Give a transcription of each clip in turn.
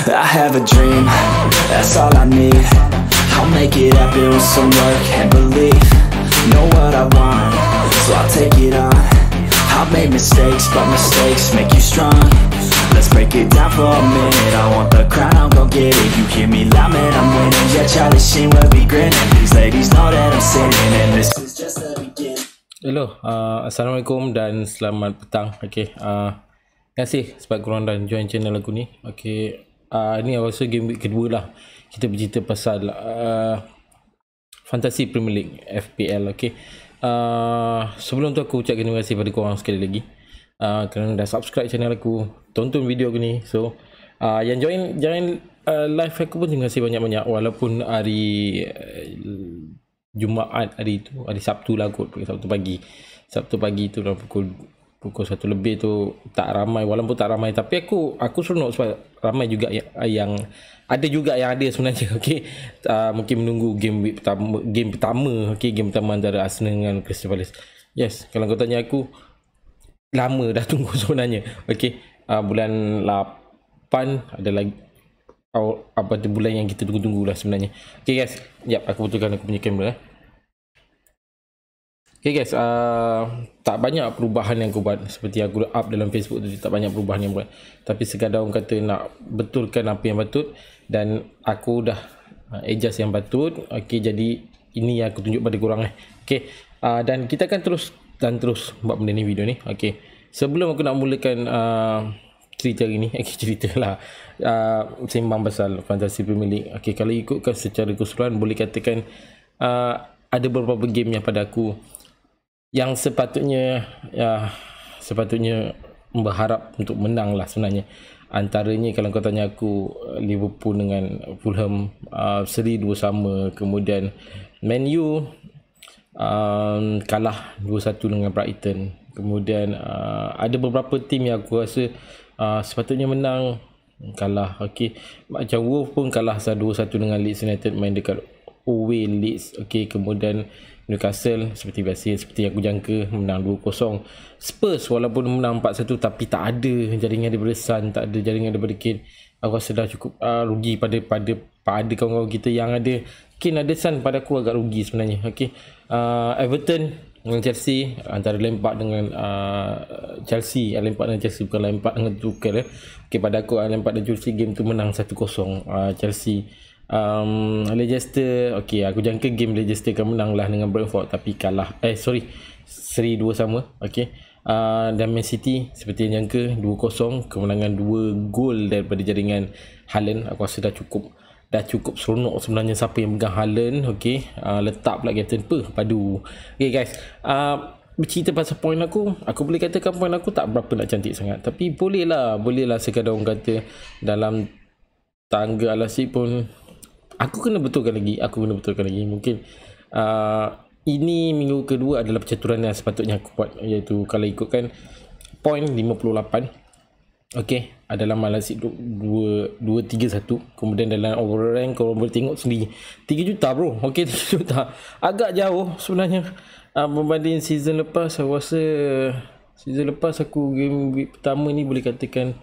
I have a dream, that's all I need. I'll make it happen with some work and belief. Know what I want, so I'll take it on. I've made mistakes, but mistakes make you strong. Let's break it down for a minute. I want the crown, I'm gon' get it. You hear me loud, man, I'm winning. Yeah, Charlie Sheen will be grinning. These ladies know that I'm sinning, and this is just the beginning. Hello, Assalamualaikum dan selamat petang. Okay, terima kasih sebab korang dah join channel aku ni. Okay, ni aku rasa game week kedua lah kita bercerita pasal Fantasy Premier League FPL. Okay, sebelum tu aku ucapkan terima kasih pada korang sekali lagi kerana dah subscribe channel aku, tonton video aku ni. So yang join live aku pun terima kasih banyak-banyak, walaupun hari Jumaat, hari Sabtu lah kot, Sabtu pagi tu dalam pukul 1 lebih tu tak ramai, walaupun tak ramai, tapi aku seronok sebab ramai juga yang ada juga yang ada sebenarnya. Okey, mungkin menunggu game pertama game pertama antara Arsenal dengan Crystal Palace. Yes, kalau kau tanya aku, lama dah tunggu sebenarnya. Okey, bulan 8 ada lagi apa tu bulan yang kita tunggu-tunggu lah sebenarnya. Okay guys, aku betulkan aku punya kamera. Okay guys, tak banyak perubahan yang aku buat. Seperti aku up dalam Facebook tu, tak banyak perubahan yang buat, tapi sekadar orang kata nak betulkan apa yang patut, dan aku dah adjust yang patut. Okay, jadi ini yang aku tunjuk pada korang Okay, dan kita akan terus buat benda ni, video ni. Okay, sebelum aku nak mulakan cerita hari ni, cerita lah, sembang pasal Fantasy Premier League. Okay, kalau ikutkan secara keseluruhan, boleh katakan ada beberapa game yang pada aku yang sepatutnya berharap untuk menang lah sebenarnya. Antaranya kalau kau tanya aku, Liverpool dengan Fulham seri 2 sama, kemudian Man U kalah 2-1 dengan Brighton, kemudian ada beberapa tim yang aku rasa sepatutnya menang, kalah. Okay, macam Wolves pun kalah 2-1 dengan Leeds United, main dekat away Leeds. Okay, kemudian Newcastle seperti biasa, seperti aku jangka, menang 2-0. Spurs walaupun menang 4-1, tapi tak ada jaringan daripada Sun, tak ada jaringan daripada Kane. Aku rasa dah cukup rugi pada kawan-kawan kita yang ada Kane, ada Sun. Pada aku agak rugi sebenarnya. Okay, Everton dengan Chelsea, antara Lampard dengan Chelsea, Lampard dengan Chelsea, bukan Lampard dengan Tuchel. Okay, pada aku Lampard dan Chelsea, game tu menang 1-0 Chelsea. Leicester, okay, aku jangka game Leicester akan menang lah dengan Brentford, tapi kalah, seri 2 sama. Okay, dan Man City seperti yang jangka 2-0, kemenangan 2 gol daripada jaringan Haaland. Aku rasa dah cukup seronok sebenarnya siapa yang pegang Haaland. Okay, letak pula captain padu. Okay guys, bercerita pasal poin aku boleh katakan poin aku tak berapa nak cantik sangat, tapi boleh lah sekadar orang kata dalam tangga alasi pun aku kena betulkan lagi. Mungkin ini minggu kedua adalah percaturan yang sepatutnya aku buat, iaitu kalau ikutkan poin 58. Okay, adalah Malaysia 2-3-1. Kemudian dalam overall rank korang boleh tengok sendiri 3 juta bro. Okay, 3 juta agak jauh sebenarnya berbanding season lepas. Aku rasa season lepas aku game week pertama ni boleh katakan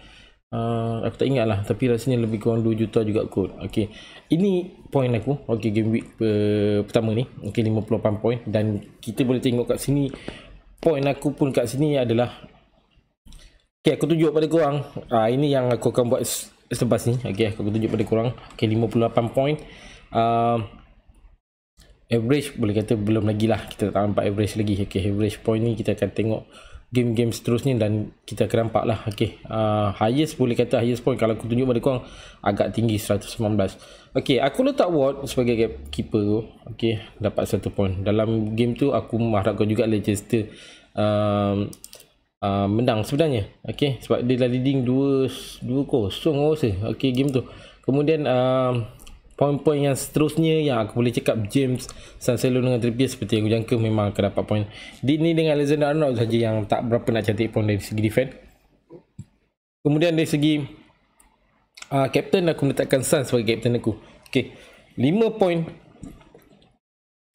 aku tak ingat lah, tapi rasanya lebih kurang 2 juta juga kot. Okay, ini poin aku. Okay, game week pertama ni. Okay, 58 poin, dan kita boleh tengok kat sini poin aku pun kat sini adalah, okay, aku tunjuk pada korang. Ini yang aku akan buat selepas ni. Okay, aku tunjuk pada korang. Okay, 58 poin. Average boleh kata belum lagi lah, kita tak nampak average lagi. Okay, average point ni kita akan tengok game-game seterusnya dan kita akan nampak lah. Okay, highest boleh kata highest point kalau aku tunjuk pada korang agak tinggi, 119. Okay, aku letak Ward sebagai keeper tu. Okay, dapat 1 point. Dalam game tu aku mengharapkan juga Leicester menang sebenarnya. Okay, sebab dia dah leading 2-0 rasa. Okay, game tu. Kemudian poin-poin yang seterusnya yang aku boleh cakap, James, Cancelo dengan Trippier seperti yang aku jangka memang akan dapat poin. Ini dengan Alexander-Arnold saja yang tak berapa nak cantik poin dari segi defend. Kemudian dari segi captain, aku meletakkan Son sebagai captain aku. Okay, 5 poin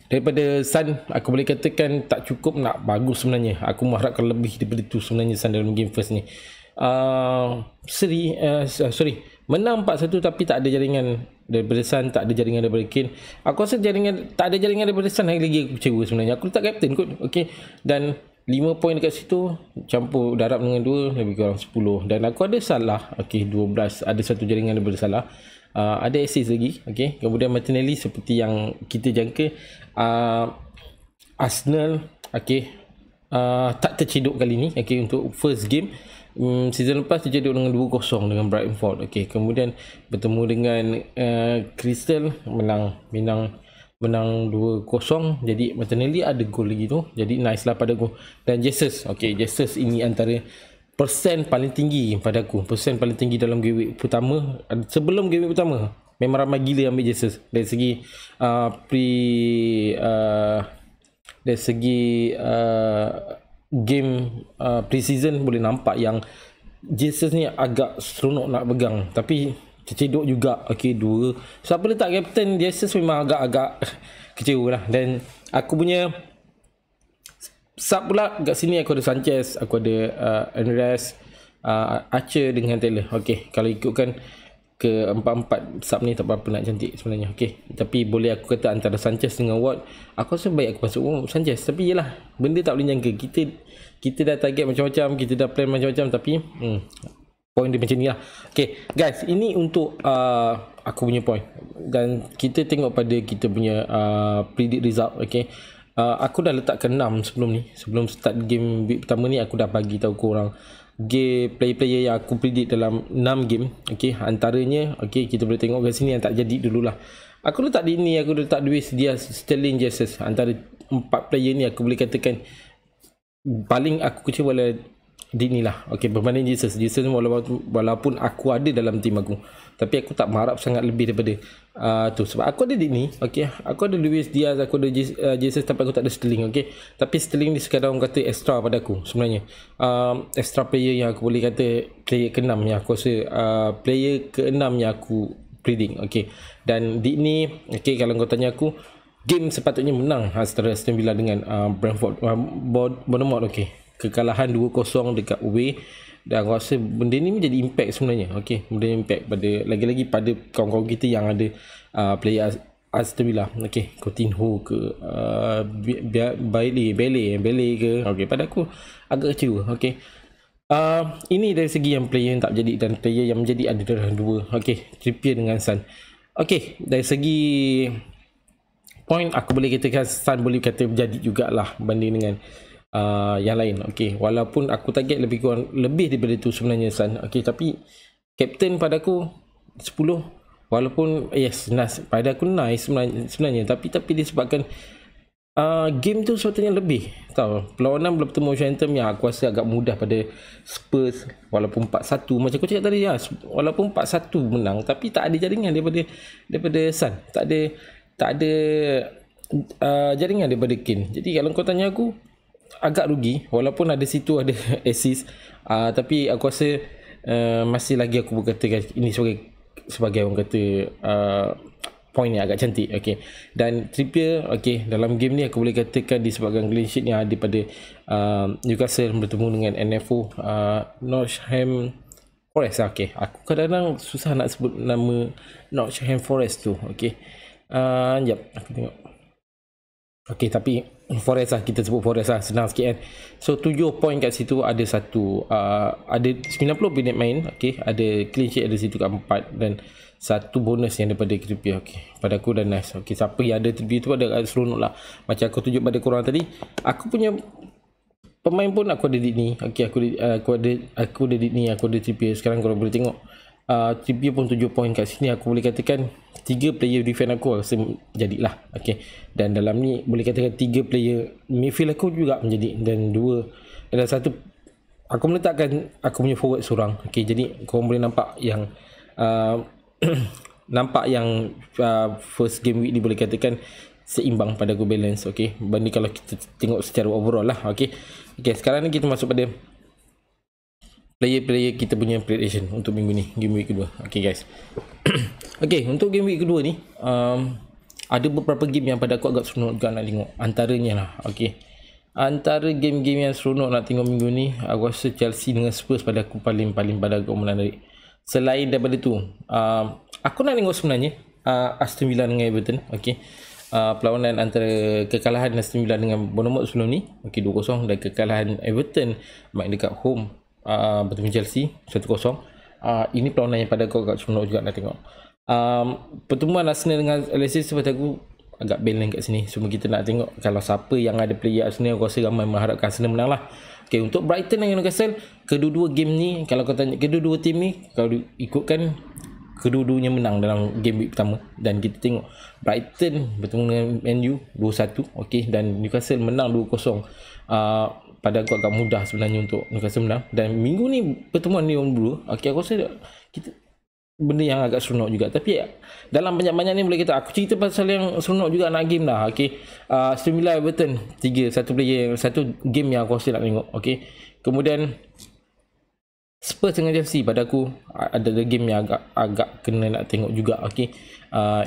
daripada Son. Aku boleh katakan tak cukup, nak bagus sebenarnya. Aku mengharapkan lebih daripada itu sebenarnya Son dalam game first ni. Menang 4-1 tapi tak ada jaringan daripada Sun, tak ada jaringan daripada Kane. Aku rasa tak ada jaringan daripada Sun lagi aku kecewa sebenarnya. Aku letak captain kot. Okay. Dan 5 poin dekat situ, campur darab dengan 2, lebih kurang 10. Dan aku ada Salah, okay, 12. Ada satu jaringan daripada Salah. Ada assist lagi, okay. Kemudian Martinelli seperti yang kita jangka. Arsenal, okay, tak tercedok kali ni, okay, untuk first game. Season lepas tercedok dengan 2-0 dengan Brentford. Okay, kemudian bertemu dengan Crystal, menang 2-0. Jadi Martinelli ada gol lagi tu. Jadi nice lah pada aku. Dan Jesus, okay, Jesus ini antara persen paling tinggi pada aku. Persen paling tinggi dalam game week pertama. Sebelum game week pertama memang ramai gila ambil Jesus. Dari segi dari segi game pre-season boleh nampak yang Jesus ni agak seronok nak pegang, tapi tercedok juga. Okay, 2. Siapa letak captain Jesus memang agak-agak kecewa lah. Dan aku punya sub pula kat sini aku ada Sanchez, aku ada Enres, Archer dengan Taylor. Okay, kalau ikutkan ke 4-4 sub ni tak berapa nak cantik sebenarnya. Okay, tapi boleh aku kata antara Sanchez dengan Ward, aku rasa baik aku masuk Sanchez. Tapi yelah, benda tak boleh jangka. Kita dah target macam-macam, kita dah plan macam-macam, tapi point dia macam ni lah. Okay guys, ini untuk aku punya point. Dan kita tengok pada kita punya predict result. Okay, aku dah letakkan 6 sebelum ni. Sebelum start game week pertama ni, aku dah bagi tahu korang player-player yang aku predict dalam 6 game. Okay, antaranya, okay, kita boleh tengok kat sini yang tak jadi dululah. Aku letak di ni, aku letak Luis Diaz, Sterling, Jesus. Antara 4 player ni aku boleh katakan paling aku kecewa di ni lah. Okay, berbanding Jesus walaupun aku ada dalam tim aku, tapi aku tak mengharap sangat lebih daripada tu. Sebab aku ada di ni, okay, aku ada Luis Diaz, aku ada Jesus, tapi aku tak ada Sterling. Okay, tapi Sterling ni sekadar orang kata extra pada aku sebenarnya. Extra player yang aku boleh kata player ke-6 yang aku rasa player ke-6 yang aku predict. Okay, dan di ni, okay, kalau kau tanya aku, game sepatutnya menang antara Aston Villa dengan Brentford, Bournemouth. Okay, kekalahan 2-0 dekat away. Dan aku rasa benda ni menjadi impact sebenarnya. Okay, benda impact pada lagi-lagi pada kawan-kawan kita yang ada player Aston Villa. Okay, Coutinho ke Bailey ke. Okay, pada aku agak kecewa. Okay, ini dari segi yang player yang tak jadi, dan player yang menjadi ada dalam 2. Okay, Trippier dengan Son. Okay, dari segi point aku boleh katakan Son boleh kata berjadi jugalah banding dengan yang lain. Okay, walaupun aku target lebih daripada tu sebenarnya Son. Okay, tapi captain pada aku 10. Walaupun yes, nice, pada aku nice sebenarnya, tapi disebabkan game tu sepatutnya lebih. Tahu, perlawanan belum bertemu Southampton yang aku rasa agak mudah pada Spurs. Walaupun 4-1 macam aku cakap tadi ya, walaupun 4-1 menang, tapi tak ada jaringan daripada Son. Tak ada jaringan daripada Kane. Jadi kalau kau tanya aku, agak rugi. Walaupun ada situ ada assist, tapi aku rasa masih lagi aku berkatakan ini sebagai orang kata point ni agak cantik. Okay, dan Trippier, okay, dalam game ni aku boleh katakan disebabkan clean sheet yang ada pada Newcastle bertemu dengan NFO Nottingham Forest. Okay, aku kadang-kadang susah nak sebut nama Nottingham Forest tu. Okay, sekejap aku tengok. Okay, tapi Forest lah, kita sebut Forest lah, senang sikit kan. So 7 point kat situ, ada ada 90 minit main. Okay, ada clean sheet ada situ kat 4, dan satu bonus yang daripada Trippier. Okay, pada aku dah nice. Okay, siapa yang ada Trippier tu ada seronok lah. Macam aku tunjuk pada korang tadi, aku punya pemain pun aku ada di ni. Okay, aku ada di ni, aku ada Trippier. Sekarang korang boleh tengok Trippier pun 7 point kat sini. Aku boleh katakan 3 player defend aku rasa jadilah. Okay, dan dalam ni boleh katakan 3 player midfield aku juga menjadi, dan 2 dan 1 aku meletakkan aku punya forward seorang. Okay, jadi korang boleh nampak yang first game week ni boleh katakan seimbang pada aku, balance. Okay, banding kalau kita tengok secara overall lah. Okay, sekarang ni kita masuk pada player kita punya prediction untuk minggu ni, game week kedua. Okay guys. Okay, untuk game week kedua ni ada beberapa game yang pada aku agak seronok juga nak tengok. Antaranya lah, okay, antara game-game yang seronok nak tengok minggu ni, aku rasa Chelsea dengan Spurs pada aku paling pada aku menarik. selain daripada tu, aku nak tengok sebenarnya Aston Villa dengan Everton. Okay, perlawanan antara kekalahan Aston Villa dengan Bournemouth sebelum ni, okay, 2-0, dan kekalahan Everton main dekat home bertemu Chelsea 1-0. Ini perlawanan yang pada aku agak seronok juga nak tengok. Pertemuan Arsenal dengan Leicester pada aku agak balance kat sini. Cuma kita nak tengok kalau siapa yang ada player Arsenal, aku rasa ramai mengharapkan Arsenal menang lah. Okay, untuk Brighton dan Newcastle, kedua-dua game ni, kalau kau tanya kedua-dua tim ni, kalau ikutkan, kedua-duanya menang dalam game week pertama. Dan kita tengok Brighton bertemu dengan Man U 2-1, okay, dan Newcastle menang 2-0. Pada aku agak mudah sebenarnya untuk Newcastle menang. Dan minggu ni pertemuan ni orang dulu, okay, aku rasa kita benda yang agak seronok juga. Tapi dalam banyak-banyak ni boleh kita, aku cerita pasal yang seronok juga nak game dah. Okay, Aston Villa Everton 3, satu player, satu game yang aku rasa nak tengok. Okay, kemudian Spurs dengan Chelsea, pada aku ada game yang agak kena nak tengok juga. Okay,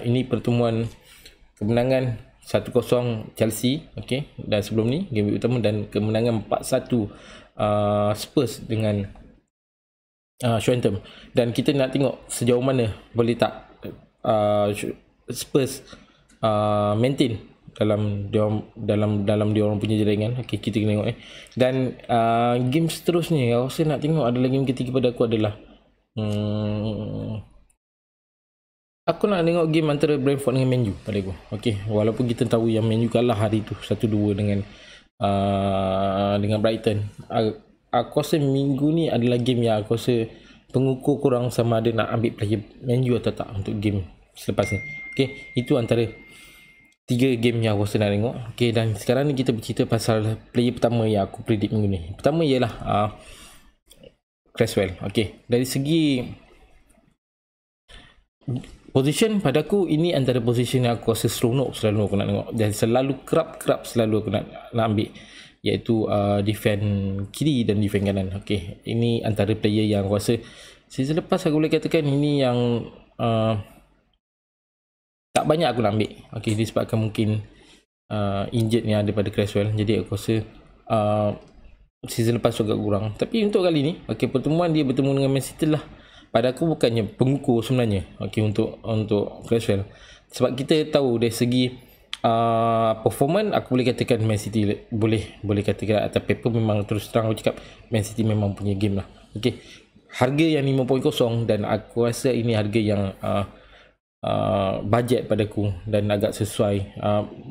ini pertemuan kemenangan 1-0 Chelsea, okay, dan sebelum ni game utama, dan kemenangan 4-1 Spurs dengan Southampton. Dan kita nak tengok sejauh mana boleh tak Spurs maintain dalam dia orang punya jaringan. Okay, kita kena tengok Dan game seterusnya aku rasa nak tengok adalah game ketiga pada aku adalah aku nak tengok game antara Brentford dengan Man U pada aku. Okay, walaupun kita tahu yang Man U kalah hari tu 1-2 dengan Brighton, aku rasa minggu ni adalah game yang aku rasa pengukur korang sama ada nak ambil player Man U atau tak untuk game selepas ni. Okay, itu antara 3 game yang aku rasa nak tengok. Okay, dan sekarang ni kita bercerita pasal player pertama yang aku predict minggu ni. Pertama ialah Cresswell. Okay, dari segi position, pada aku ini antara position yang aku rasa seronok selalu aku nak tengok, dan selalu kerap selalu aku nak ambil, iaitu defend kiri dan defend kanan. Okay, ini antara player yang aku rasa season lepas aku boleh katakan ini yang tak banyak aku nak ambil. Okay, disebabkan mungkin injured yang ada pada Cresswell, jadi aku rasa season lepas agak kurang. Tapi untuk kali ni, okay, pertemuan dia bertemu dengan Man City lah, pada aku bukannya pengukur sebenarnya, okay, untuk Cresswell. Sebab kita tahu dari segi performance, aku boleh katakan Man City boleh katakan atas paper memang, terus terang aku cakap Man City memang punya game lah. Okay, harga yang 5.0, dan aku rasa ini harga yang budget pada aku dan agak sesuai,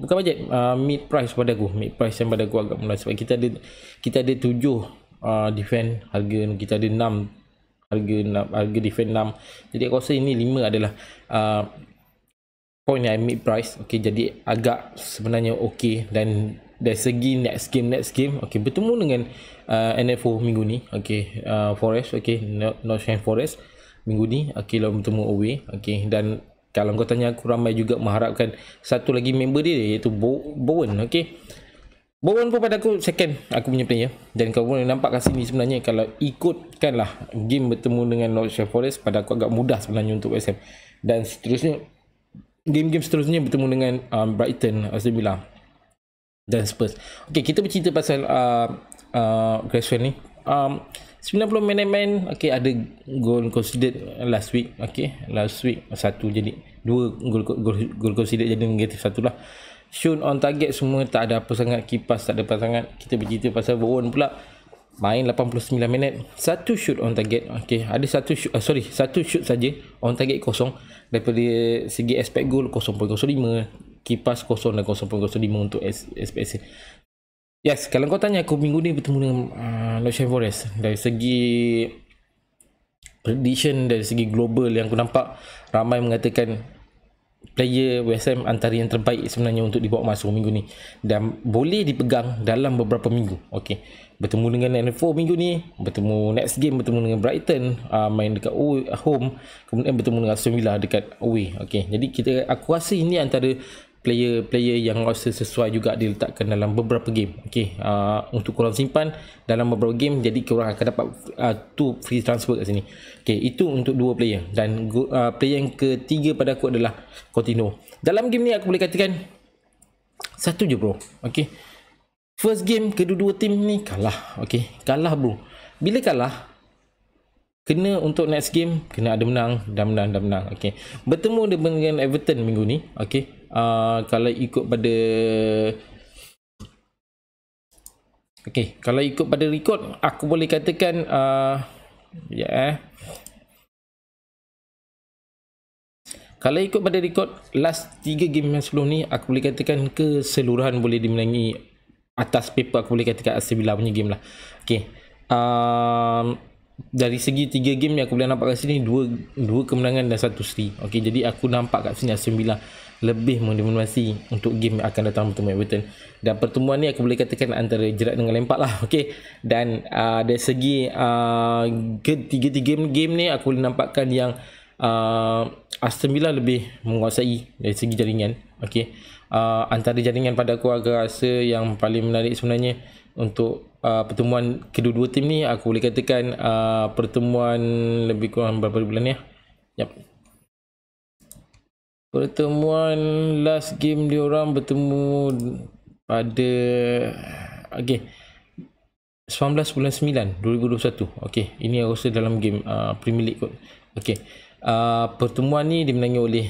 bukan budget, mid price pada aku, mid price yang pada aku agak murah. Sebab kita ada 7 defend harga, kita ada 6 harga defend 6, jadi aku rasa ini 5 adalah point yang mid price. Okay, jadi agak sebenarnya okay. Dan dari segi next game, okay, bertemu dengan NFO minggu ni, okay, Forest, okay, Nottingham Forest minggu ni, okay, lawan bertemu away. Okay, dan kalau kau tanya aku, ramai juga mengharapkan satu lagi member dia, iaitu Bowen. Okay, Bowen pun pada aku second aku punya player. Dan kau boleh nampak kat sini sebenarnya, kalau ikutkanlah game bertemu dengan Nottingham Forest, pada aku agak mudah sebenarnya untuk West Ham. Dan seterusnya, game-game seterusnya bertemu dengan Brighton, Aston Villa dan Spurs. Okay, kita bercerita pasal Cresswell ni. 90 minit, okay, ada goal conceded last week. Okay, last week 1, jadi 2 goal conceded, jadi negatif 1 lah. Shoot on target semua tak ada apa sangat, kipas tak ada apa sangat. Kita bercerita pasal Bowen pula, main 89 minit, 1 shoot on target. Okay, ada 1 shoot saja on target, kosong. Daripada segi expect goal 0.05, kipas 0 dan 0.05 untuk expect. Yes, kalau kau tanya aku minggu ni bertemu dengan Nottingham Forest, dari segi prediction, dari segi global yang aku nampak, ramai mengatakan player West Ham antara yang terbaik sebenarnya untuk dibawa masuk minggu ni, dan boleh dipegang dalam beberapa minggu. Okay, bertemu dengan NFO minggu ni, bertemu next game bertemu dengan Brighton, main dekat home, kemudian bertemu dengan Aston Villa dekat away. Okay, jadi aku rasa ini antara player yang rasa sesuai juga diletakkan dalam beberapa game. Okay, untuk korang simpan dalam beberapa game, jadi korang akan dapat tu free transfer kat sini. Okay, itu untuk 2 player. Dan player yang ketiga pada aku adalah Coutinho. Dalam game ni aku boleh katakan satu je bro. Okay, first game kedua-dua tim ni kalah. Okay, kalah bro. Bila kalah, kena untuk next game kena ada menang dan menang. Okey. Bertemu dengan Everton minggu ni. Okey. Kalau ikut pada kalau ikut pada record, aku boleh katakan kalau ikut pada record last 3 game yang sebelum ni, aku boleh katakan keseluruhan boleh dimenangi. Atas paper aku boleh katakan Aston Villa punya game lah. Okey. Dari segi 3 game yang aku boleh nampak kat sini, dua kemenangan dan 1 seri. Okey, jadi aku nampak kat sini Aston Villa lebih mendominasi untuk game yang akan datang bertemu Everton. Dan pertemuan ni aku boleh katakan antara Gerrard dengan Lampard lah. Okey. Dan dari segi ketiga game ni aku boleh nampakkan yang Aston Villa lebih menguasai dari segi jaringan. Okey. Antara jaringan pada aku rasa yang paling menarik sebenarnya untuk pertemuan kedua-dua tim ni, aku boleh katakan pertemuan lebih kurang berapa bulan ni? Pertemuan last game diorang bertemu pada 19 bulan 9 2021. Okey, ini aku rasa dalam game Premier League kot. Okey. Pertemuan ni dimenangi oleh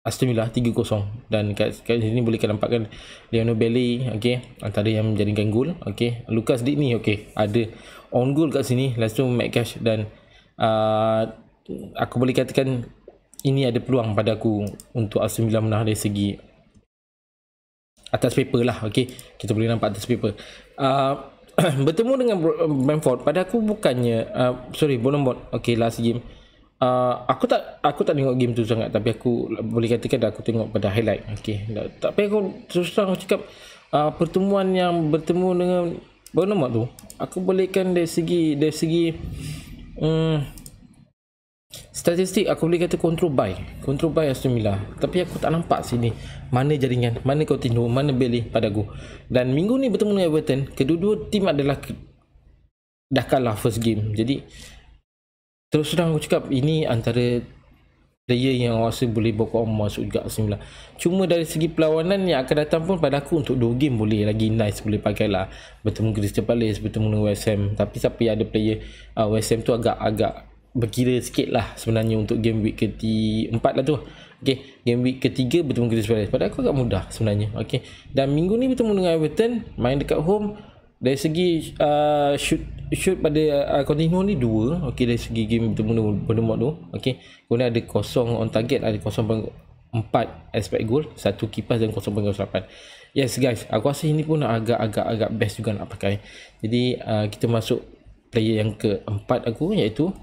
Aston Villa 3-0 dan kat sini boleh kita nampakkan Leon Bailey, okey, antara yang menjaringkan gol. Okey, Lucas Digne, okey, ada on goal kat sini, lepas tu Matt dan aku boleh katakan ini ada peluang pada aku untuk Aston Villa menang dari segi atas paper lah. Okey, kita boleh nampak atas paper. Bertemu dengan Brentford, pada aku bukannya Bournemouth. Okey, last game aku tak tengok game tu sangat, tapi aku boleh katakan aku tengok pada highlight. Okey, tapi aku terus terang aku cakap pertemuan yang bertemu dengan Bournemouth tu, aku bolehkan dari segi statistik aku boleh kata control by Aston Villa, tapi aku tak nampak sini mana jaringan, mana Coutinho, mana Bailey pada aku. Dan minggu ni bertemu dengan Everton, kedua-dua tim adalah dah kalah first game. Jadi terus terang aku cakap ini antara player yang rasa boleh bawa masuk juga Aston Villa. Cuma dari segi perlawanan yang akan datang pun pada aku untuk 2 game boleh lagi nice, boleh pakai lah. Bertemu Crystal Palace, bertemu dengan West Ham, tapi siapa yang ada player West Ham tu agak berkira sikit lah sebenarnya untuk game week ke-4 lah tu. Okay, game week ke-3 bertemu Crystal Palace, pada aku agak mudah sebenarnya. Okay, dan minggu ni bertemu dengan Everton, main dekat home. Dari segi shoot pada Coutinho ni 2. Okay, dari segi game bertemu dengan Bournemouth tu, okay, kemudian ada 0 on target, ada 0.4 expect goal, 1 kipas dan 0.8. Yes guys, aku rasa ini pun agak best juga nak pakai. Jadi kita masuk player yang keempat aku, iaitu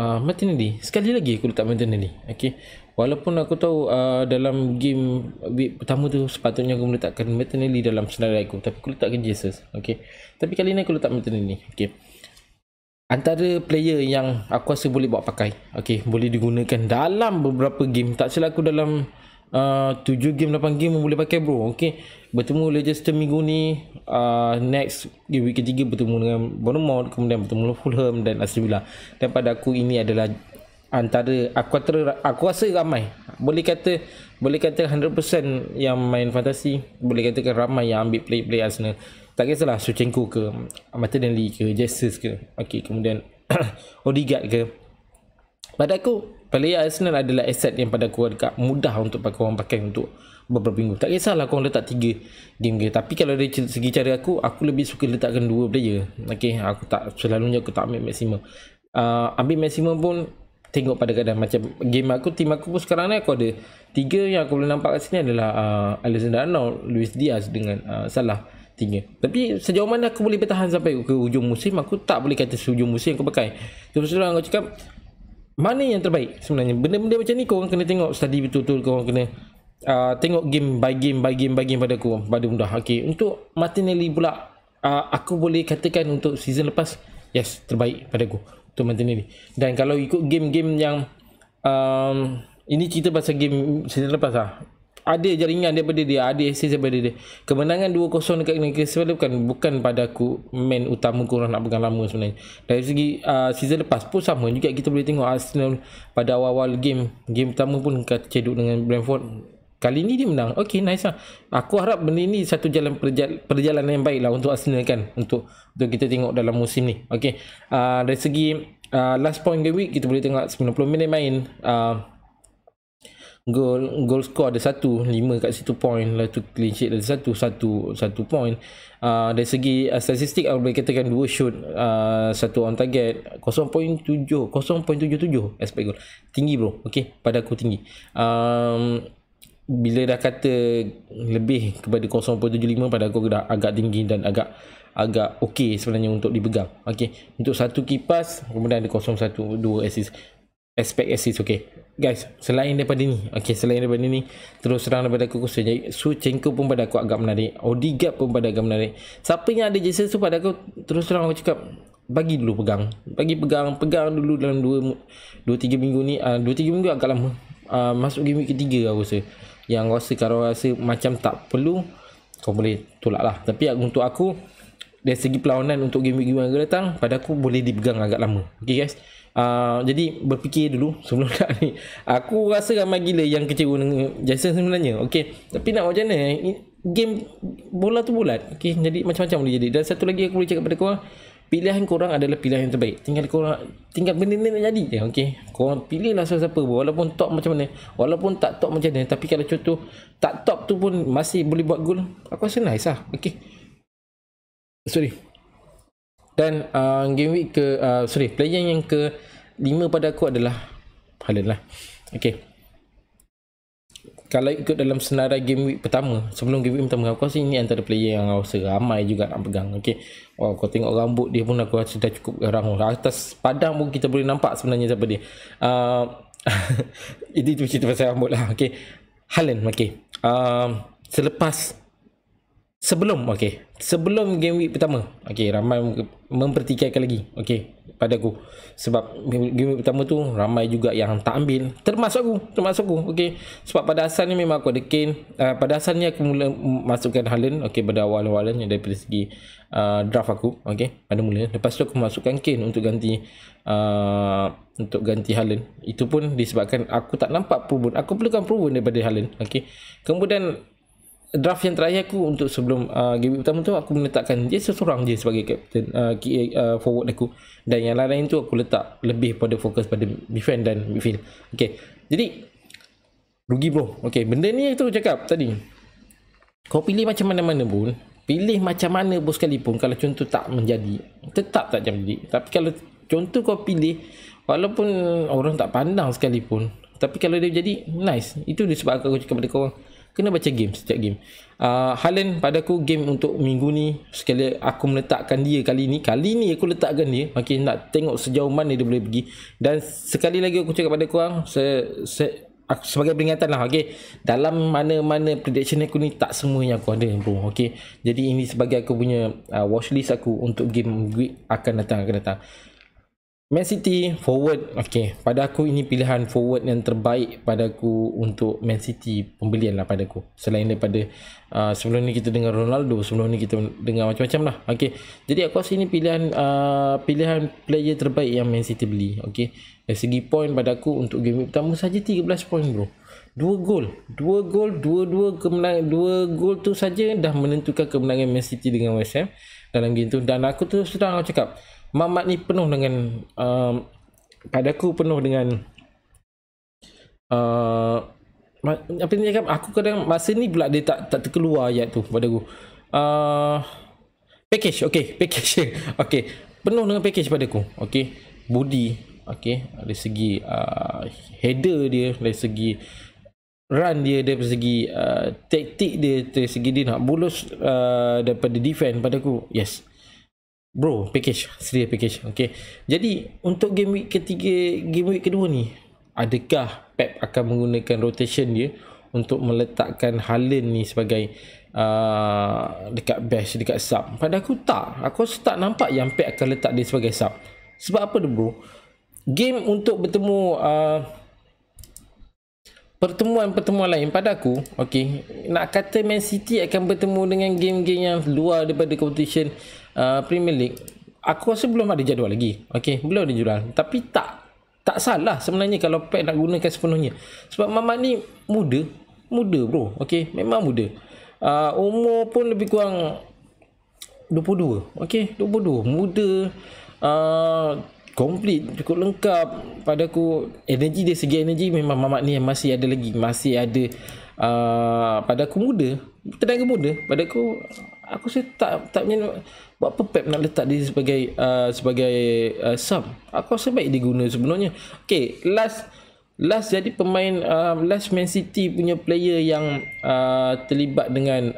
Martinelli. Sekali lagi aku letak Martinelli. Okay, walaupun aku tahu dalam game week pertama tu sepatutnya aku meletakkan Martinelli dalam senarai aku, tapi aku letakkan Jesus. Okay, tapi kali ni aku letak Martinelli. Okay, antara player yang aku rasa boleh bawa pakai. Okay, boleh digunakan dalam beberapa game. Tak silap aku dalam 7 game 8 game boleh pakai bro. Okay, bertemu Leicester minggu ni, next game week ke-3 bertemu dengan Bournemouth, kemudian bertemu dengan Fulham dan Aston Villa. Dan pada aku ini adalah antara aku rasa ramai, boleh kata 100% yang main fantasi, boleh katakan ramai yang ambil play Arsenal. Tak kisahlah Shevchenko ke, Martinelli ke, Jesus ke, okay, kemudian Odegaard ke. Pada aku player Arsenal adalah aset yang pada aku agak mudah untuk orang pakai untuk beberapa minggu. Tak kisahlah kau letak 3 game ke, tapi kalau dari segi cara aku lebih suka letakkan 2 player. Okay, aku tak selalunya aku tak ambil maksimum. Ambil maksimum pun tengok pada keadaan. Macam game aku, tim aku pun sekarang ni aku ada 3 yang aku boleh nampak kat sini adalah Alexander-Arnold, Luis Diaz dengan Salah, 3. Tapi sejauh mana aku boleh bertahan sampai ke hujung musim, aku tak boleh kata hujung musim aku pakai. Terus terang aku cakap mana yang terbaik sebenarnya. Benda-benda macam ni korang kena tengok, study betul-betul. Korang kena tengok game by game pada aku, pada mudah. Okay, untuk Martinelli pula, aku boleh katakan untuk season lepas, yes, terbaik pada aku untuk Martinelli. Dan kalau ikut game-game yang ini cerita pasal game season lepas lah, ada jaringan daripada dia, ada assist daripada dia. Kemenangan 2-0 dekat Crystal Palace bukan pada aku main utama korang nak pegang lama sebenarnya. Dari segi season lepas pun sama juga, kita boleh tengok Arsenal pada awal-awal game pertama pun cedok dengan Brentford, Kali ni dia menang. Okay, nice lah. Aku harap benda ni satu perjalanan yang baik lah untuk Arsenal kan, untuk kita tengok dalam musim ni. Okay, dari segi last point game week, kita boleh tengok 90 minit main, goal score ada 1, 5 kat situ point, lepas tu clean sheet ada 1 point. Dari segi statistik, aku boleh katakan 2 shoot, 1 on target, 0.77 expect goal. Tinggi bro, okay, pada aku tinggi. Bila dah kata lebih kepada 0.75, pada aku dah agak tinggi dan agak okey sebenarnya untuk dipegang. Okey, untuk satu kipas, kemudian ada 0.1, 2 assist, expect assist. Okey guys, selain daripada ni, terus terang daripada aku, Suchenko pun pada aku agak menarik, Odegaard pun pada agak menarik. Siapa yang ada Jesus tu pada aku, terus terang aku cakap, bagi dulu pegang dulu dalam 2-3 minggu ni. 2-3 minggu agak lama. Masuk game week ketiga aku rasa, yang kalau rasa macam tak perlu, kau boleh tolak lah. Tapi untuk aku, dari segi perlawanan untuk game week yang akan datang, pada aku boleh dipegang agak lama. Okay guys, jadi berfikir dulu sebelum nak ni. Aku rasa ramai gila yang kecewa dengan Jason sebenarnya. Okay, tapi nak macam mana, game bola tu bulat. Okay, jadi macam-macam boleh jadi. Dan satu lagi aku boleh cakap pada korang, pilihan korang adalah pilihan yang terbaik. Tinggal benda ni nak jadi je. Okay, korang pilihlah siapa-siapa, walaupun top macam mana, walaupun tak top macam mana. Tapi kalau contoh tak top tu pun masih boleh buat gol, aku rasa nice lah. Okay, dan game week player yang ke-5 pada aku adalah Haaland lah. Okay, kalau ikut dalam senarai game week pertama, sebelum game week pertama, aku rasa ini antara player yang aku rasa ramai juga nak pegang. Okay, kau tengok rambut dia pun aku rasa dah cukup garang. Atas padang pun kita boleh nampak sebenarnya siapa dia. Itu cerita pasal rambut lah. Okay, Haaland. Okay, sebelum game week pertama, okay, ramai mempertikaikan lagi, okay, pada aku. Sebab game week pertama tu ramai juga yang tak ambil, termasuk aku, okay. Sebab pada asalnya memang aku ada Kane, pada asalnya aku mula masukkan Haaland, okay, pada awal-awalnya daripada segi draft aku, okay, pada mula. Lepas tu aku masukkan Kane untuk ganti Haaland. Itu pun disebabkan aku tak nampak proven. Aku perlukan proven daripada Haaland, okay. Kemudian draft yang terakhir aku untuk sebelum game pertama tu, aku meletakkan dia seorang je sebagai captain, forward aku, dan yang lain-lain tu aku letak lebih pada fokus pada defend dan midfield. Okay, jadi rugi bro. Okay, benda ni tu cakap tadi, kau pilih macam mana-mana pun, sekalipun, kalau contoh tak menjadi, tetap tak jadi. Tapi kalau contoh kau pilih walaupun orang tak pandang sekalipun, tapi kalau dia jadi nice, itu disebabkan aku cakap pada kau, kena baca game setiap game. Haaland pada aku game untuk minggu ni, sekali aku meletakkan dia kali ni aku letakkan dia. Okay, nak tengok sejauh mana dia boleh pergi. Dan sekali lagi aku cakap pada korang, sebagai peringatan lah, okay, dalam mana-mana prediction aku ni, tak semuanya aku ada bro. Okay, jadi ini sebagai aku punya watchlist aku untuk game week akan datang. Man City forward, okay, pada aku ini pilihan forward yang terbaik pada aku untuk Man City, pembelian lah pada aku. Selain daripada sebelum ni kita dengar Ronaldo, sebelum ni kita dengar macam-macam lah. Okay, jadi aku rasa ini pilihan player terbaik yang Man City beli. Okay, dari segi point pada aku untuk game pertama saja 13 point bro. 2 gol, 2 kemenangan, 2 gol tu saja dah menentukan kemenangan Man City dengan West Ham dalam game tu. Dan aku terus terang aku cakap, Mamat ni penuh dengan pada aku penuh dengan apa ni cakap, aku kadang masa ni pula dia tak terkeluar ayat tu pada aku. Package, okay, penuh dengan package pada aku. Okay, body, okay, dari segi header dia, dari segi run dia, dari segi taktik dia, dari segi dia nak bolos daripada defend, pada aku yes bro, package, sedia package. Okay, jadi untuk game week kedua ni, adakah Pep akan menggunakan rotation dia untuk meletakkan Haaland ni sebagai dekat bench, dekat sub? Pada aku tak. Aku tak nampak yang Pep akan letak dia sebagai sub. Sebab apa tu bro? Game untuk bertemu pertemuan lain pada aku, okay, nak kata Man City akan bertemu dengan game-game yang luar daripada competition Premier League, aku rasa belum ada jadual lagi. Okay, belum ada jadual. Tapi tak salah sebenarnya kalau Pep nak gunakan sepenuhnya. Sebab Mamat ni muda, muda bro. Okay, memang muda. Umur pun lebih kurang 22. Okay, 22, muda. Complete, cukup lengkap. Pada aku, energi dia, segi energi memang Mamat ni masih ada lagi, masih ada. Pada aku muda, tenaga muda. Pada aku rasa tak punya buat apa Pep nak letak dia sebagai sub. Aku rasa baik dia guna sebenarnya. Okay, last jadi pemain last Man City punya player yang terlibat dengan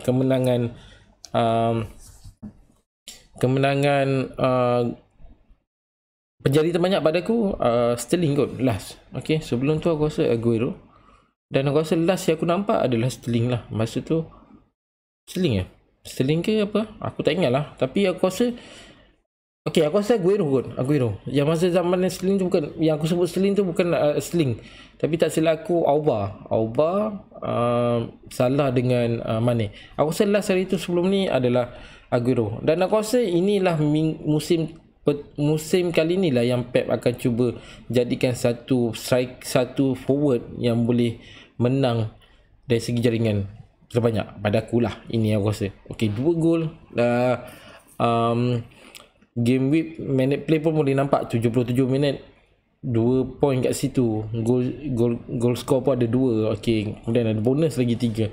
kemenangan penjari terbanyak pada aku, Sterling kot last. Okay, sebelum tu aku rasa Aguero, dan aku rasa last yang aku nampak adalah Sterling lah. Masa tu Sterling ke apa, aku tak ingat lah. Tapi aku rasa aku rasa Aguero kot. Aguero yang masa zaman Sterling tu bukan, yang aku sebut Sterling tu bukan Sterling, tapi tak silap aku Auba, Salah dengan Mane. Aku rasa last hari tu sebelum ni adalah Aguero. Dan aku rasa inilah musim kali ni lah yang Pep akan cuba jadikan satu forward yang boleh menang dari segi jaringan terbanyak. Pada aku lah, ini aku rasa. Okay, 2 gol. Game week minute play pun boleh nampak 77 minit, 2 point kat situ. Goal score pun ada 2. Okay, kemudian ada bonus lagi 3.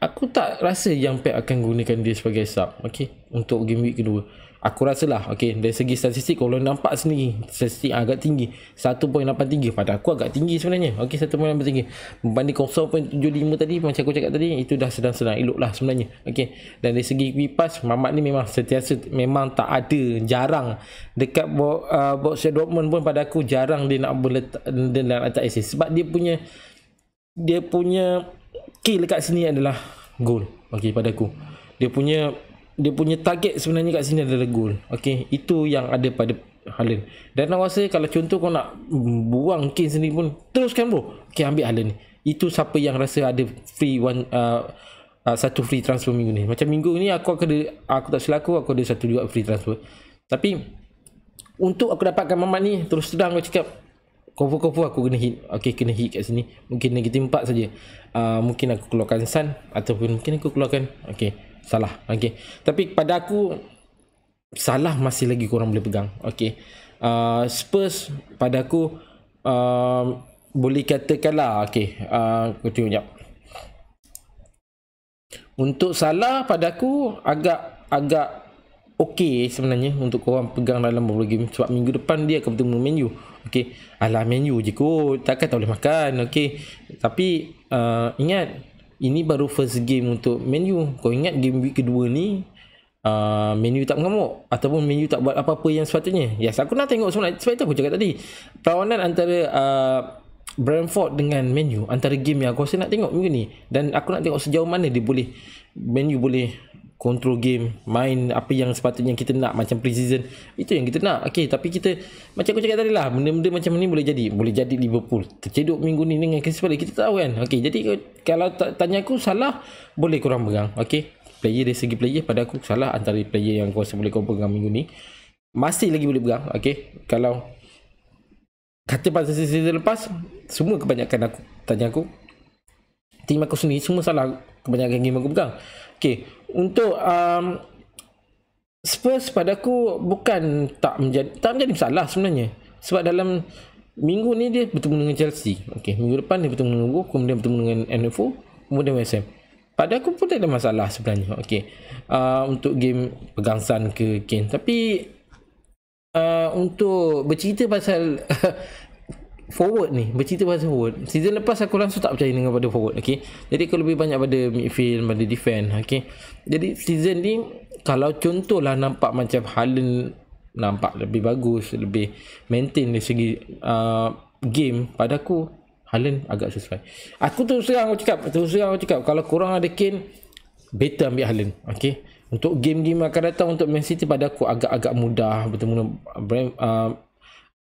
Aku tak rasa yang Pep akan gunakan dia sebagai sub, okay, untuk game week kedua. Aku rasa lah, okay, dari segi statistik kalau nampak sendiri, statistik agak tinggi, 1.83. Pada aku agak tinggi sebenarnya. Okay, 1.83 berbanding 0.75 tadi, macam aku cakap tadi, itu dah sedang-sedang elok lah sebenarnya. Okay, dan dari segi kipas, Mamat ni memang sentiasa, memang tak ada, jarang dekat Borussia Dortmund pun pada aku jarang dia nak letak assist, sebab dia punya kill dekat sini adalah gol. Okay, pada aku dia punya target sebenarnya kat sini adalah gol. Okay, itu yang ada pada Haaland. Dan aku rasa kalau contoh kau nak buang Kane sendiri pun, teruskan bro. Okay, ambil Haaland ni. Itu siapa yang rasa ada free satu free transfer minggu ni. Macam minggu ni aku tak silap aku ada satu juga free transfer. Tapi untuk aku dapatkan Mamat ni, terus terang aku cakap, cover aku kena hit. Okay, kena hit kat sini. Mungkin negatif 4 saja. Mungkin aku keluarkan Sun, ataupun mungkin aku keluarkan Salah. Okay, tapi pada aku Salah masih lagi korang boleh pegang. Okay, Spurs pada aku boleh katakanlah, okay, aku tengok sekejap. Untuk Salah pada aku agak okey sebenarnya untuk korang pegang dalam beberapa game, sebab minggu depan dia akan bertemu Man U. Okey, alah Man U je kot, takkan tak boleh makan. Okey, tapi ingat, ini baru first game untuk Man U. Kau ingat game week kedua ni Man U tak mengamuk, ataupun Man U tak buat apa-apa yang sepatutnya. Yes, aku nak tengok sebenarnya. Sebab itu aku cakap tadi, perlawanan antara Brentford dengan Man U, antara game yang aku rasa nak tengok minggu ni. Dan aku nak tengok sejauh mana Man U boleh control game, main apa yang sepatutnya kita nak, macam pre-season. Itu yang kita nak. Okay, tapi kita, macam aku cakap tadi lah, benda-benda macam ni boleh jadi Liverpool terceduk minggu ni dengan Crystal Palace, kita tahu kan. Okay, jadi kalau tanya aku, Salah boleh korang pegang. Okay, player, dari segi player pada aku Salah antara player yang aku rasa boleh korang pegang minggu ni, masih lagi boleh pegang. Okay, kalau kata pada season lepas, semua kebanyakan aku tanya aku, tim aku sendiri semua Salah, kebanyakan game aku pegang. Okay, untuk Spurs pada aku bukan tak menjadi masalah sebenarnya, sebab dalam minggu ni dia bertemu dengan Chelsea. Okay, minggu depan dia bertemu dengan Wolves, kemudian bertemu dengan NFO, kemudian West Ham. Pada aku pun tak ada masalah sebenarnya. Okay, untuk game pegang Sun ke Kane. Tapi untuk bercerita pasal forward ni, season lepas aku langsung tak percaya dengan pada forward. Okay, jadi aku lebih banyak pada midfield, pada defend. Okay, jadi season ni kalau contohlah nampak macam Haaland nampak lebih bagus, lebih maintain dari segi game, pada aku Haaland agak sesuai. Aku terus terang aku cakap, kalau korang ada Kane, better ambil Haaland. Okay, untuk game-game akan datang untuk Man City, pada aku agak mudah bertemu dengan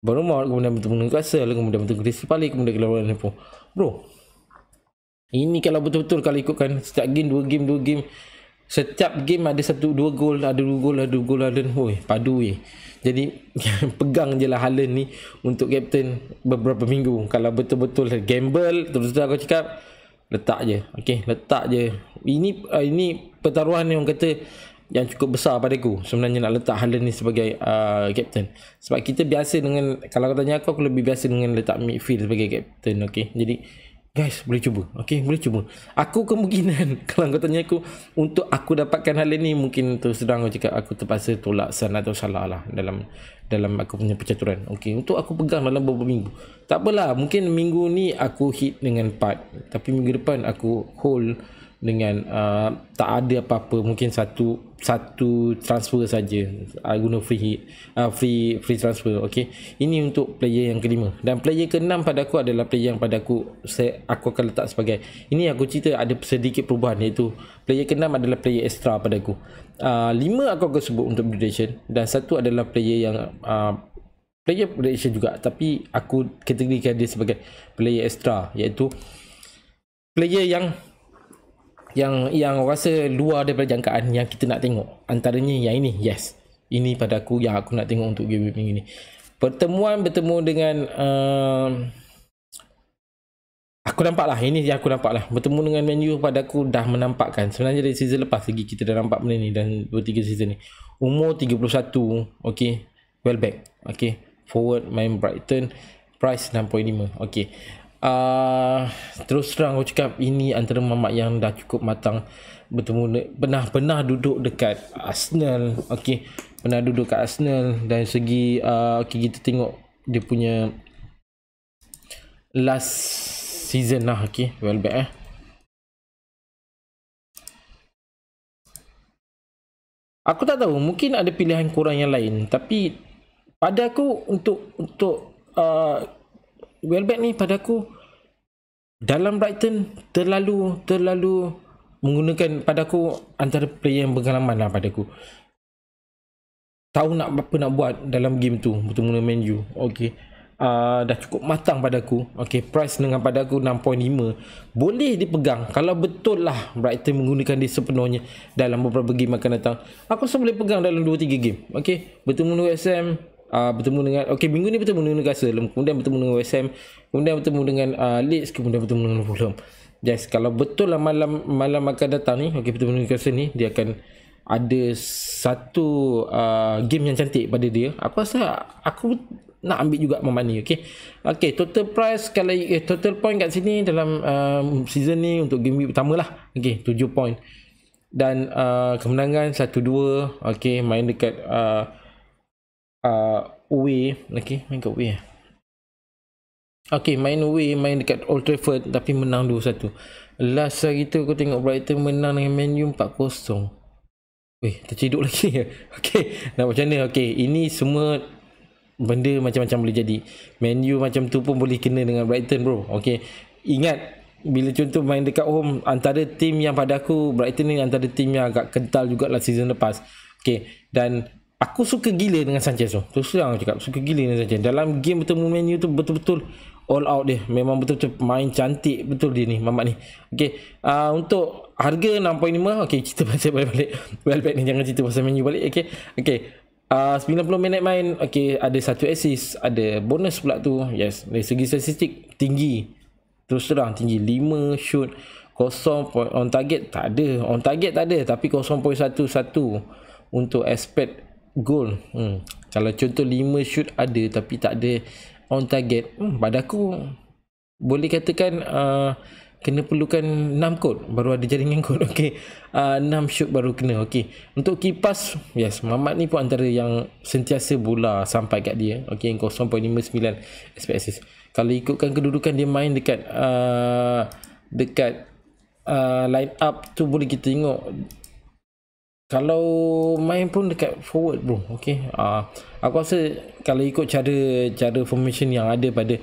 Bournemouth, kemudian bertemu dengan Newcastle, kemudian bertemu dengan Crystal Palace, kemudian kelawan Liverpool. Bro, ini kalau betul-betul kalau ikutkan setiap game 2 game, setiap game ada 1-2 gol, ada 2 gol, hoi, padu weh. Jadi pegang je lah Haaland ni untuk captain beberapa minggu. Kalau betul-betul gamble, terus aku cakap, letak je. Okay, letak je. Ini pertaruhan yang kata yang cukup besar pada aku sebenarnya, nak letak Haaland ni sebagai captain. Sebab kita biasa dengan, kalau kau tanya aku lebih biasa dengan letak midfield sebagai captain. Okay, jadi guys, boleh cuba. Okay, boleh cuba. Aku kemungkinan kalau kau tanya aku, untuk aku dapatkan Haaland ni, mungkin terus terang aku cakap aku terpaksa tolak Son atau Salah lah dalam aku punya percaturan. Okay, untuk aku pegang dalam beberapa minggu. Tak apalah, mungkin minggu ni aku hit dengan part, tapi minggu depan aku hold dengan tak ada apa-apa, mungkin satu transfer saja, guna free transfer. Okay, ini untuk player yang kelima. Dan player keenam pada aku adalah player yang pada aku akan letak sebagai, ini aku cerita ada sedikit perubahan, iaitu player keenam adalah player extra pada aku. 5 aku akan sebut untuk predation, dan satu adalah player yang player prediction juga, tapi aku kategorikan dia sebagai player extra, iaitu player yang rasa luar daripada jangkaan yang kita nak tengok. Antaranya yang ini, yes, ini pada aku yang aku nak tengok untuk game minggu ni. Bertemu dengan aku nampak lah, ini yang aku nampak lah, bertemu dengan Man U pada aku dah menampakkan, sebenarnya dari season lepas lagi kita dah nampak benda ni, dan 2-3 season ni. Umur 31, okay, well back, okay, forward, main Brighton, price 6.5, okay. Terus terang aku cakap, ini antara mamak yang dah cukup matang. Bertemu, pernah duduk dekat Arsenal, okay, pernah duduk kat Arsenal. Dan segi okay, kita tengok dia punya last season lah, okay, well back Aku tak tahu, mungkin ada pilihan korang yang lain, tapi pada aku untuk Welbeck ni pada aku dalam Brighton terlalu menggunakan, pada aku antara player yang berpengalaman lah pada aku. Tahu nak apa nak buat dalam game tu bertemu dengan Man U. Okey. Dah cukup matang pada aku. Okey, price dengan pada aku 6.5. Boleh dipegang kalau betul lah Brighton menggunakan dia sepenuhnya dalam beberapa game akan datang. Aku rasa boleh pegang dalam 2-3 game. Okey, bertemu dengan West Ham, bertemu dengan, okey, minggu ni bertemu dengan Newcastle, kemudian bertemu dengan West Ham, kemudian bertemu dengan Leeds, kemudian bertemu dengan Fulham. Yes, kalau betul lah malam akan datang ni, okey, bertemu dengan Newcastle ni, dia akan ada satu game yang cantik pada dia. Aku rasa aku nak ambil juga mamak ni. Okey, total price, kalau total point kat sini dalam season ni untuk game week pertama lah, okey, 7 point. Dan kemenangan 1-2. okey, main dekat away, okey, main kat away. Okey, main away, main dekat Old Trafford, tapi menang 2-1. Last hari tu aku tengok Brighton menang dengan Man U 4-0. Weh, terciduk lagi. Okey, nak macam mana? Okey, ini semua benda macam-macam boleh jadi. Man U macam tu pun boleh kena dengan Brighton, bro. Okey, ingat bila contoh main dekat home, antara tim yang pada aku, Brighton ni antara tim yang agak kental jugalah season lepas. Okey, dan aku suka gila dengan Sanchez tu. Terus terang aku cakap, suka gila dengan Sanchez. Dalam game bertemu Man U tu betul-betul all out dia. Memang betul-betul main cantik betul dia ni, mamak ni. Okey, untuk harga 6.5, okey, cerita pasal balik. Welbeck ni jangan cerita pasal Man U balik. Okey. Okey. 90 minit main, okey, ada 1 assist, ada bonus pula tu. Yes, dari segi statistik tinggi. Terus terang tinggi, 5 shoot, 0 on target tak ada. On target tak ada, tapi 0.11 untuk expect goal. Kalau contoh 5 shoot ada tapi tak ada on target, pada aku boleh katakan kena perlukan 6 kot baru ada jaringan kot. Okey, 6 shoot baru kena. Okey, untuk kipas, yes, Mamat ni pun antara yang sentiasa bola sampai kat dia. Okey, 0.59 expect assist. Kalau ikutkan kedudukan dia main dekat line up tu, boleh kita tengok kalau main pun dekat forward, bro. Okey, aku rasa kalau ikut cara formation yang ada pada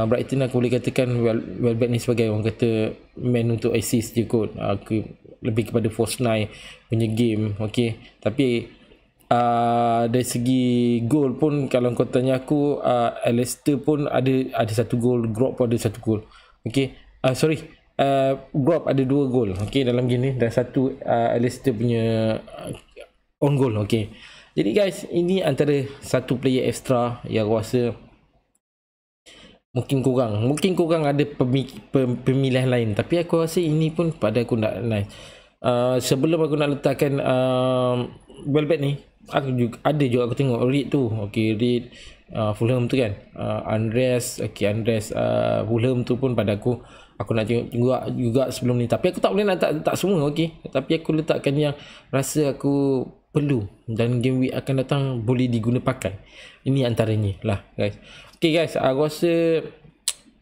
Brighton, aku boleh katakan Welbeck ni sebagai orang kata man untuk assist je kot. Aku lebih kepada force 9 punya game. Okey, tapi dari segi gol pun, kalau kau tanya aku, Leicester pun ada satu gol, Gropp pun ada satu gol. Okey, Gropp ada 2 gol, okey, dalam game ni, dan satu Leicester punya on goal. Okey, jadi guys, ini antara satu player extra yang aku rasa Mungkin korang ada pemilihan lain, tapi aku rasa ini pun pada aku nak nice. Sebelum aku nak letakkan Welbeck ni, aku juga ada juga aku tengok Reed tu. Okay, Reed Fulham tu kan, Andres Fulham tu pun pada aku nak tengok juga sebelum ni, tapi aku tak boleh nak tak semua. Okay, tapi aku letakkan yang rasa aku perlu dan game week akan datang boleh diguna pakai. Ini antaranya lah guys. Okay guys, aku rasa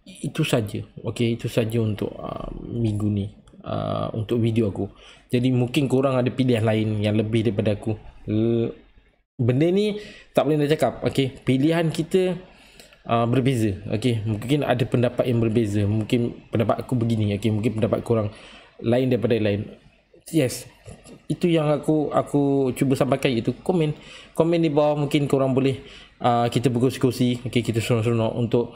itu saja. Okay, itu saja untuk minggu ni, untuk video aku. Jadi mungkin korang ada pilihan lain yang lebih daripada aku. Benda ni tak boleh nak cakap. Okay, pilihan kita berbeza. Okay, mungkin ada pendapat yang berbeza. Mungkin pendapat aku begini. Okay, mungkin pendapat korang lain daripada lain. Yes, itu yang aku cuba sampaikan. Itu komen di bawah. Mungkin korang boleh kita berkongsi-kongsi. Okay, kita seronok-seronok untuk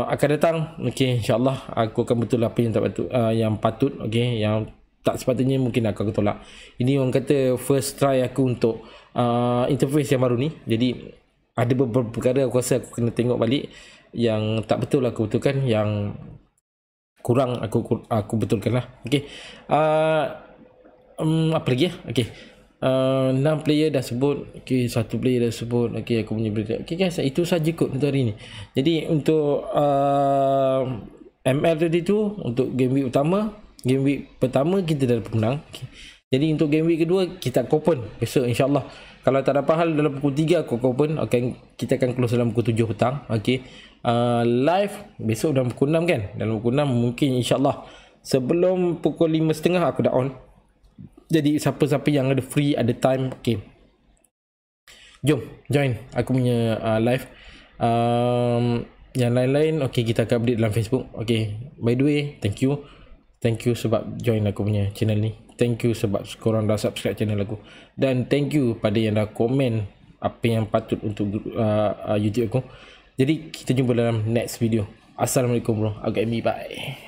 akan datang. Okay, insyaAllah aku akan betul apa yang tak patut, yang patut. Okay, yang tak sepatutnya mungkin aku tolak. Ini orang kata first try aku untuk interface yang baru ni. Jadi ada beberapa perkara aku rasa aku kena tengok balik. Yang tak betul aku betulkan, yang kurang aku betulkan lah. Okay, apa lagi ya? Okay, 6 player dah sebut. Okay, 1 player dah sebut. Okay, aku punya berita. Okay guys, itu saja kot untuk hari ni. Jadi untuk ML22, untuk game week utama, game week pertama kita dah pemenang. Okay. Jadi untuk game week kedua kita open besok insyaAllah. Kalau tak dapat hal dalam pukul 3 aku open. Okay, kita akan close dalam pukul 7 petang. Okay, live besok dalam pukul 6 kan. Dalam pukul 6 mungkin insyaAllah sebelum pukul 5.30 aku dah on. Jadi siapa-siapa yang ada free, ada time, okay, jom join aku punya live. Yang lain-lain, okay, kita akan update dalam Facebook. Okay, by the way, thank you sebab join aku punya channel ni. Thank you sebab korang dah subscribe channel aku. Dan thank you pada yang dah komen apa yang patut untuk YouTube aku. Jadi kita jumpa dalam next video. Assalamualaikum bro. Agak bye.